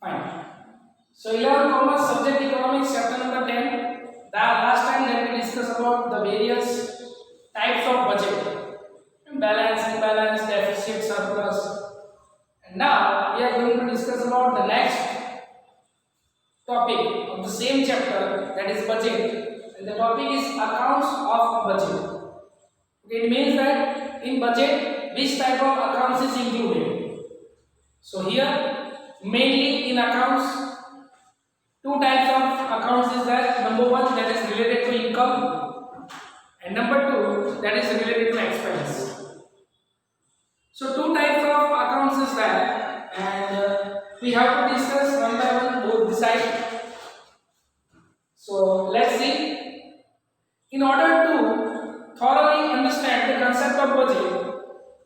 Fine. So 11 commerce subject economics chapter number 10. The last time that we discussed about the various types of budget, balance, imbalance, deficit, surplus. And now we are going to discuss about the next topic of the same chapter, that is budget. And the topic is accounts of budget. Okay, it means that in budget which type of accounts is included. So here mainly in accounts two types of accounts is there. Number one, that is related to income, and number two, that is related to expense. So two types of accounts is there, and we have to discuss one by one both the side. So let's see. In order to thoroughly understand the concept of budget,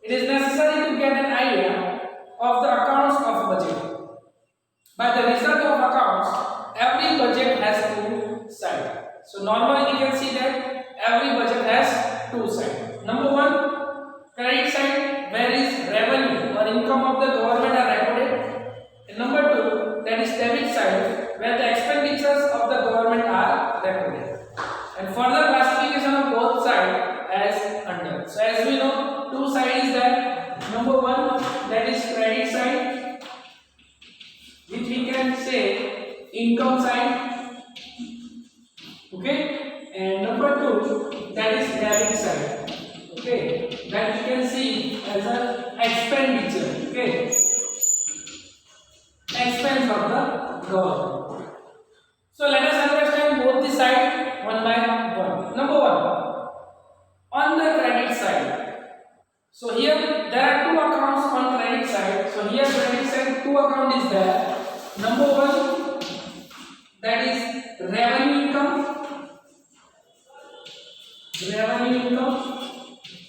it is necessary to get an idea of the accounts of budget. By the result of accounts, every budget has two sides. So normally we can see that every budget has two sides. Number one, credit side, where is revenue or income of the government are recorded. And number two, that is debit side, where the expenditures of the government are recorded. And further classification of both sides as under. So as we know, two sides is there. Number one, that is credit side, which we can say income side, okay, and number two, that is debit side, okay, that we can see as an expenditure, okay, expense of the government. So let us understand both the side one by one. Number one, on the credit side. So here there are two accounts on credit side. So here credit side two account is there. Number one, that is revenue income,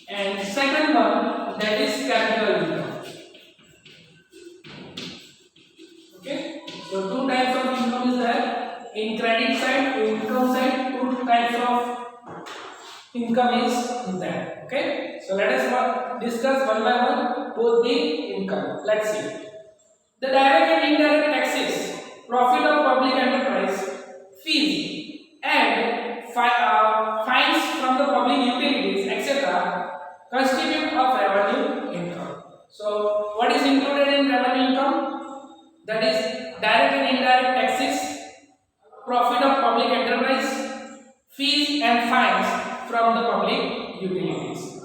and second one, that is capital income. Okay, so two types of income is there in credit side, income side. Two types of income is there. Okay, so let us discuss one by one both the income. Let's see. The direct and indirect taxes, profit of public enterprise, fees, and fines from the public utilities, etc., constitute of revenue income. So, what is included in revenue income? That is direct and indirect taxes, profit of public enterprise, fees, and fines from the public utilities.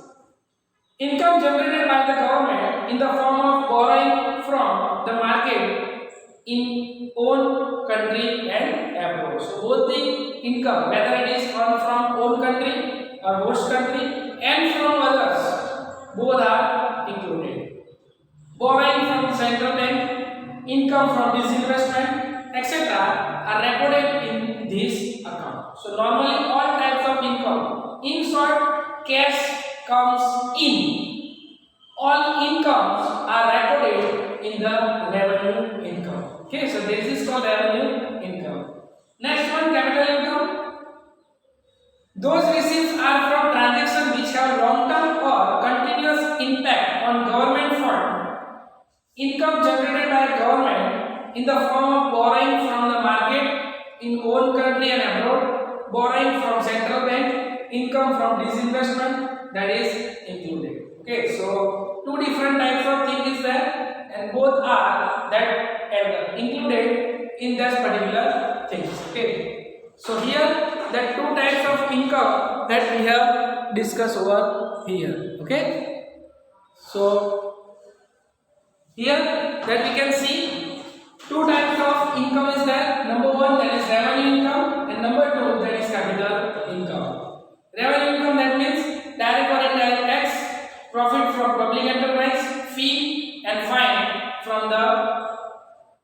Income generated by the government in the form of borrowing from the market in own country and abroad. So both the income, whether it is from own country or host country and from others, both are included. Borrowing from central bank, income from disinvestment, etc., are recorded in this account. So normally all types of income, in short, cash comes in. All incomes are recorded in the revenue income. Okay, so this is called revenue income. Next one, capital income. Those receipts are from transactions which have long-term or continuous impact on government fund. Income generated by government in the form of borrowing from the market in own country and abroad, borrowing from central bank, income from disinvestment, that is included. Okay, so two different types of things is there, and both are that included in that particular things. Okay, so here that two types of income that we have discussed over here. Okay, so here that we can see two types of income is there. Number one, that is revenue income, and number two, that is capital income. Revenue income, that means direct or indirect tax, profit from public enterprise, fee and fine from the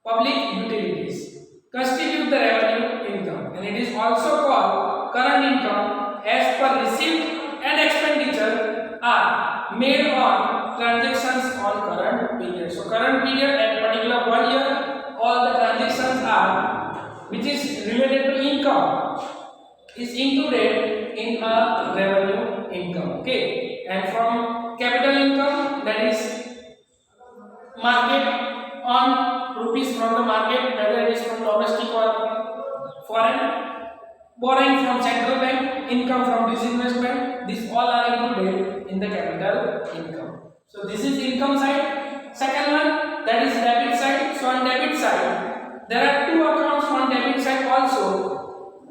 public utilities, constitute the revenue income, and it is also called current income as per receipt and expenditure are made on transactions on current period. So current period at particular 1 year, all the transactions are which is related to income is included in a revenue income. Okay, and from capital income, that is market on rupees from the market, whether it is from domestic or foreign. Borrowing from central bank, income from disinvestment, these all are included in the capital income. So this is income side. Second one, that is debit side. So on debit side, there are two accounts on debit side also.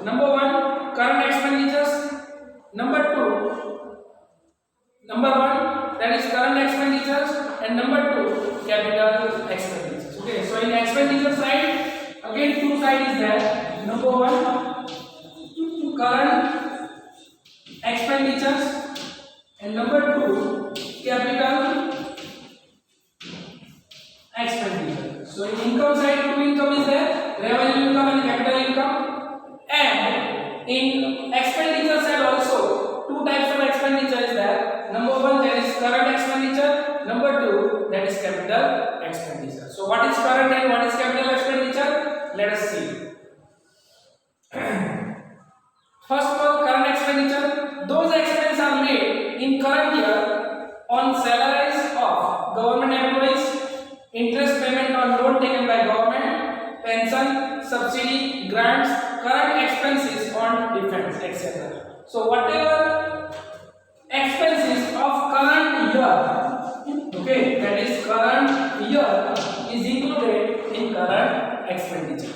Number one, current expenditures. Number one, that is current expenditures, and number two, capital expenditures. Okay, so in expenditure side, again two sides is there. Number one, current expenditures, and number two, capital expenditure. So in income side, two income is there, revenue income and capital income, and in expenditure side also two types of expenditure is there. Number one, that is current expenditure. Number two, that is capital expenditure. So what is current and what is capital expenditure? Let us see. First of all, current expenditure. Those expenses are made in current year on salaries of government employees, interest payment on loan taken by government, pension, subsidy, grants, current expenses on defense, etc. So whatever expenses of current year, okay, that is current year, is included in current expenditure.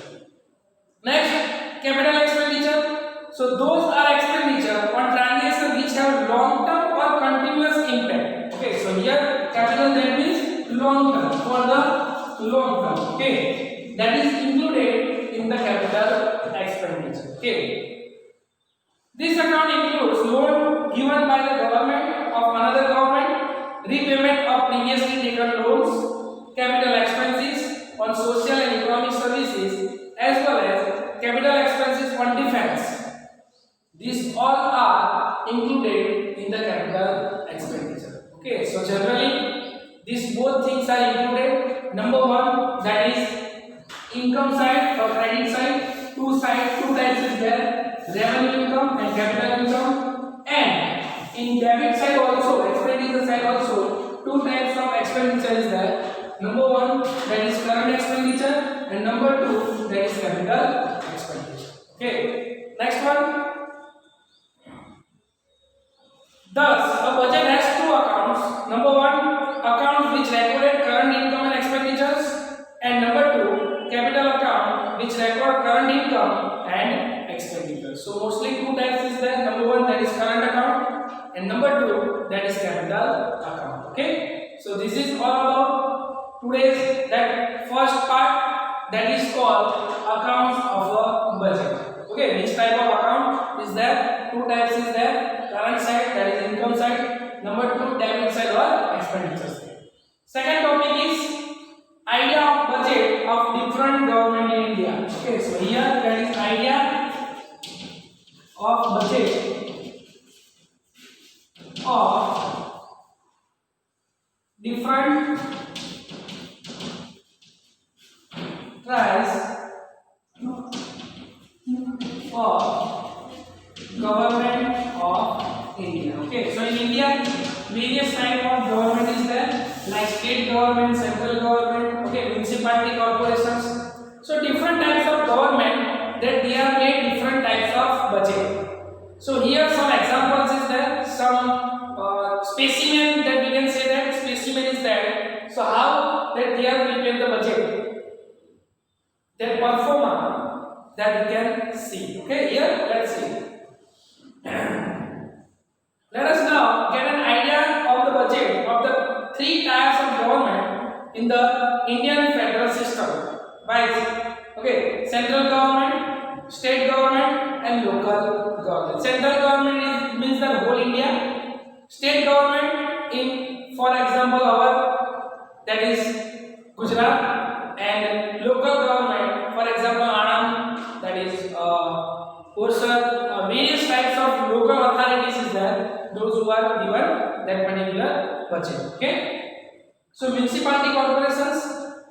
Next, capital expenditure. So those are expenditure on transactions which have long term or continuous impact. Okay, so here capital that means long term, for the long term. Okay, that is included in the capital expenditure. Okay, this account includes loan given by the government of another government, repayment of previously taken loans, capital expenses on social and economic services, as well as capital expenses on defense. These all are included in the capital expenditure. Okay, so generally these both things are included. Number one, that is income side or credit side. Two types is there, revenue income and capital income. And in debit side also, expenditure side also, two types of expenditure is there. Number one, that is current expenditure, and number two, that is capital expenditure. Okay, next one. Thus, a budget has two accounts. Number one, accounts which recorded current income and expenditures, and number two, capital account which record current income and expenditures. So mostly two types is there. Number one, that is current account, and number two, that is capital account. Okay. So this is all about today's that first part, that is called accounts of a budget. Okay. Which type of account is there? Two types is there. Current side, that is income side. Number two, debit side or expenditure side. Second topic is idea of budget of different government in India. Okay, so here there is idea of budget of different types of government of India. Okay, so in India, various type of government is there, like state government, central government, okay, municipality, corporations. So different types of government, that they are made different types of budget. So here some examples is there, some specimen that we can say that specimen is there. So how that they are prepared the budget, their performance that we can see. Okay, here let's see. Let us now get an idea of the budget of the three tiers of government in the Indian federal system. By okay, central government, state government, and local government. Central government means the whole India. State government in, for example, our that is Gujarat, and local government, for example, Anand, that is Korsar, various types of local authorities is there, those who are given that particular budget. Okay, so municipality, corporations,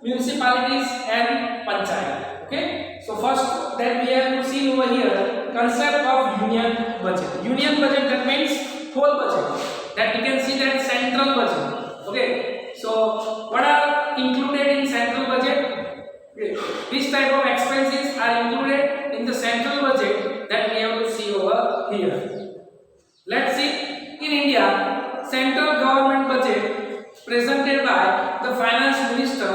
municipalities, and panchayat. Okay, so first that we have to see over here concept of union budget. Union budget, that means whole budget, that we can see that central budget. Okay, so what are included in central budget? which type of expenses are included in the central budget, that we have to see over here. Let's see. In India, central government budget presented by the finance minister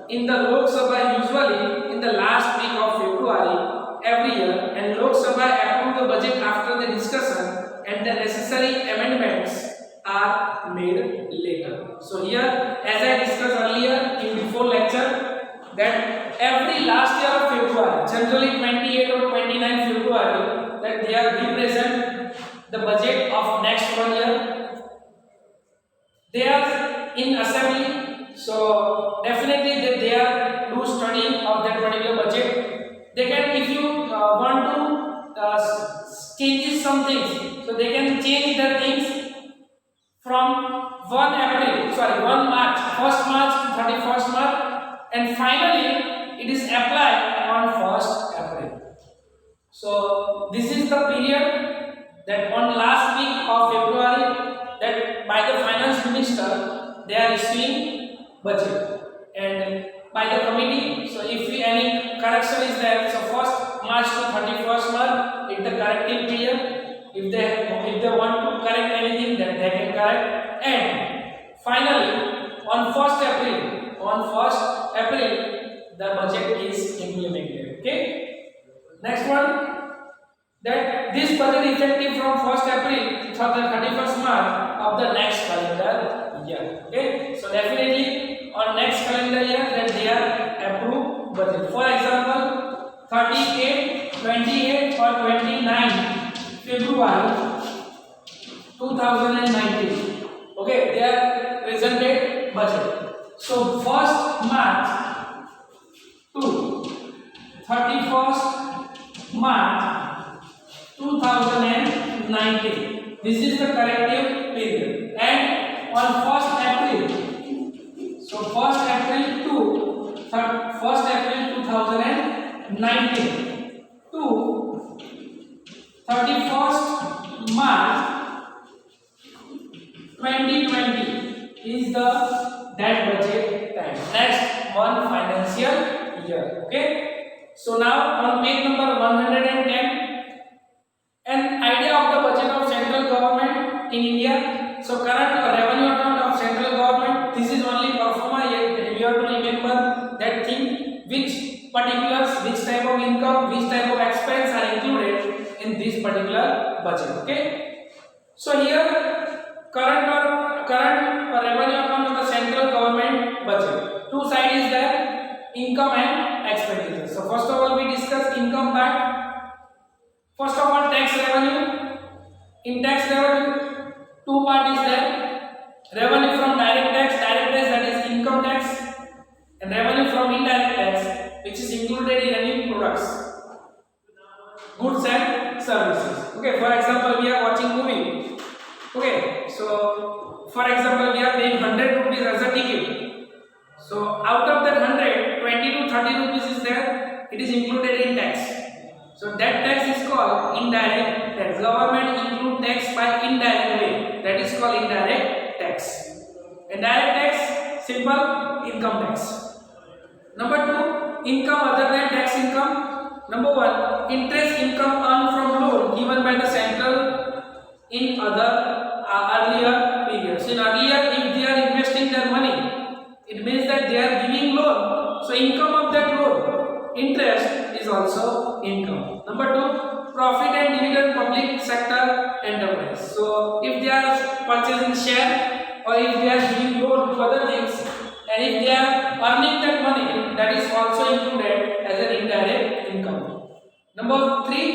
in the Lok Sabha usually in the last week of February every year, and Lok Sabha approve the budget after the discussion and the necessary amendments are made later. So here, as I discussed earlier in before lecture, that every last year of February, generally 28 or 29 February, that they are represent the budget of next 1 year. They are in assembly, so definitely they are do study of that particular budget. They can, if you want to change some things, so they can change the things from 1 March, 1st March to 31st March, and finally it is applied on 1st April. So this is the period that on last week of February, that by the finance minister they are issuing budget, and by the committee. So if any correction is there, so 1st March to 31st March is the corrective period. If they want to correct anything, then they can correct. And finally, on 1st April, the budget is implemented. Okay. Next one, that this budget is effective from 1st April to 31st March of the next calendar year. Okay. So definitely on next calendar year that they are approved budget. For example, 38, 28 or 29 February 2019. Okay, they are presented budget. So 1st March to 31st March 2019. This is the corrective period. And on 1st April, so 1st April to 1st April 2019 to 31st March 2020 is the that budget time. Next one financial year. Okay. So now on page number 110, an idea of the budget of central government in India. So current revenue account of central government. This is only pro forma. Yet you have to remember that thing, which particulars, which type of income, which type of expense are included in this particular budget. Okay. So here current revenue account of the central government budget. Two sides is there, income and expenditure. So first of all we discuss income part. First of all, tax revenue. In tax revenue, two part is there. Revenue from direct tax that is income tax, and revenue from indirect tax, which is included in any products, goods and services. Okay, for example, we are watching movie. Okay, so for example, we are paying 100 rupees as a ticket. So out of that 100, 20 to 30 rupees is there. It is included in tax. So that tax is called indirect tax. Government include tax by indirect way. That is called indirect tax. And direct tax, simple income tax. Number two, income other than tax income. Number one, interest income earned from loan given by the central in other earlier periods. In earlier, if they are investing their money, it means that they are giving loan. So income of that loan, interest is also income. Number two, profit and dividend public sector enterprise. So if they are purchasing share or if they are giving loan to other things, and if they are earning that money, that is also included as an indirect income. Number three,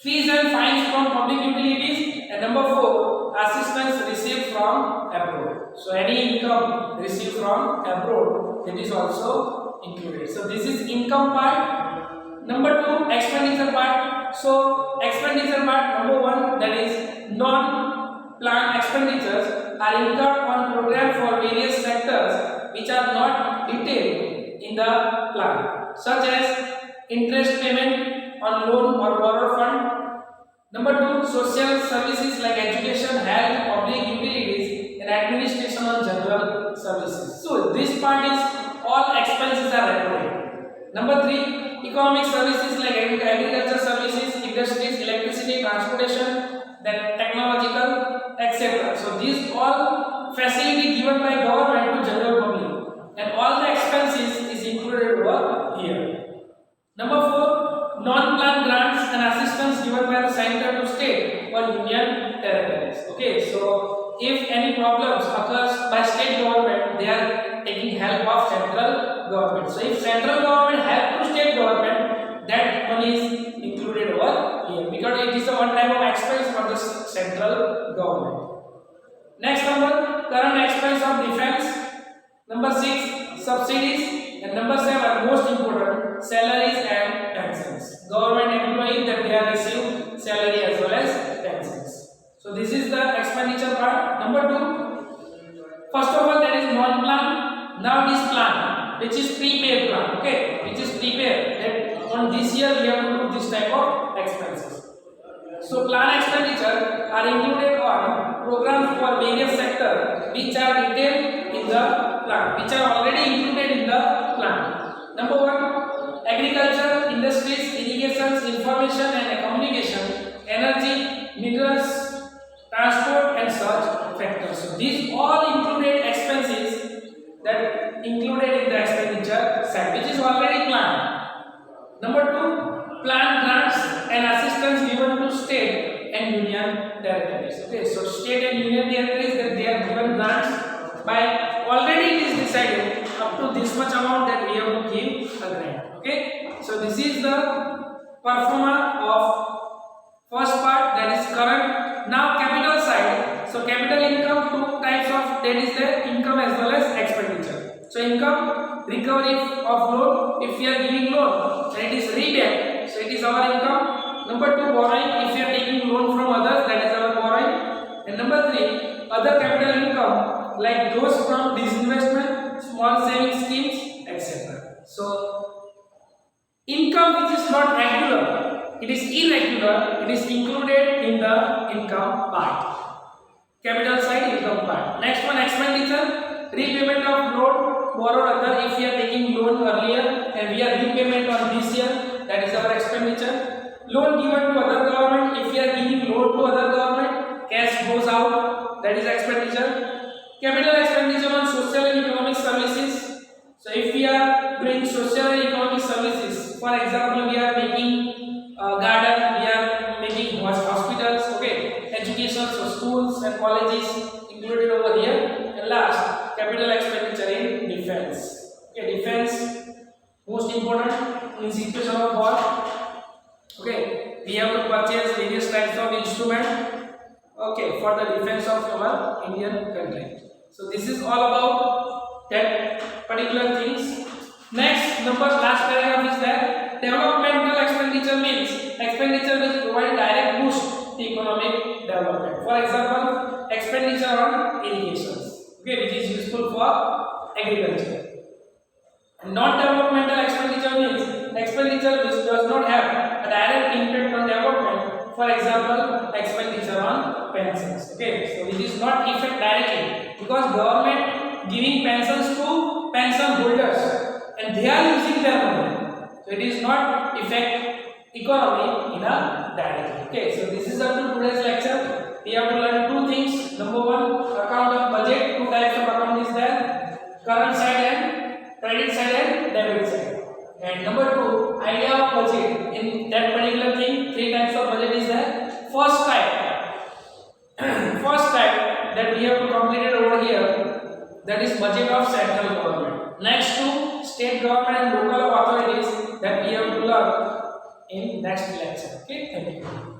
fees and fines from public utilities, and number four, assistance received from abroad. So any income received from abroad, that is also included. So this is income part. Number two, expenditure part. So expenditure part, number one, that is non-planned expenditures are incurred on program for various sectors which are not detailed in the plan, such as interest payment on loan or borrow fund. Number two, social services like education, health, public utilities, and administration on general services. So this part is all expenses are recorded. Number 3, economic services like agriculture services, industries, electricity, transportation, then technological, etc. So these all facility given by government to general public, and all the expenses is included over here. Number 4, non-plan grants and assistance given by the center to state or union territories. Okay, so if any problems occurs by state government, they are taking help of central government. So if central government help to state government, that money is included over here because it is a one type of expense for the central government. Next number, current expense of defense. Number 6, subsidies. And number 7, most important, salaries and pensions. Government employees that they are receive salary as well as pensions. So this is the expenditure part. Number 2, first of all, that is non-plan. Now this plan, which is prepaid plan, okay, which is prepaid. That on this year we have to do this type of expenses. So plan expenditure are included on programs for various sectors which are detailed in the plan, which are already included in the plan. Number 1, agriculture, industries, irrigations, information and communication, energy, minerals, transport and such factors. So these all included expenses that included in the expenditure side, which is already planned. Number 2, plan grants and assistance given to state and union territories. Okay, so state and union territories that they are given grants by already it is decided up to this much amount that we have to give a grant. Okay, so this is the performance of first part, that is current. Now capital side. So capital income, two types of, that is the income as well as expenditure. So income, recovery of loan. If we are giving loan, then it is rebate. So it is our income. Number 2, borrowing. If we are taking loan from others, that is our borrowing. And number 3, other capital income like those from disinvestment, small saving schemes, etc. So income which is not regular, it is irregular, it is included in the income part. Capital side, income part. Next one, expenditure, repayment of loan borrowed other. If we are taking loan earlier and we are repayment on this year, that is our expenditure. Loan given to other government. If we are giving loan to other government, cash goes out, that is expenditure. Capital expenditure on social and economic services. So if we are doing social and economic services, for example, we are making garden, we are making hospitals, okay, education, so schools and colleges included over here. And last, capital expenditure in defense. Okay, defense, most important in situation of war. Okay, we have to purchase various types of instrument, okay, for the defense of our Indian country. So this is all about that particular things. Next, last paragraph is that developmental expenditure means expenditure which provide direct boost to economic development. For example, expenditure on irrigations, okay, which is useful for agriculture. Non-developmental expenditure means expenditure which does not have a direct impact on development. For example, expenditure on pensions. Okay, so it is not affect directly because government giving pensions to pension holders and they are using their money. So it is not affect economy in a directly. Okay, so this is up to today's lecture. We have to learn two things. Number 1, account of budget. Two types of account is there: current side and credit side and debit side. And number 2, idea of budget. In that particular thing, 3 types of budget is there. First type that we have to complete it over here, that is budget of central government. Next 2, state government and local authorities, that we have to learn in next lecture. Okay, thank you.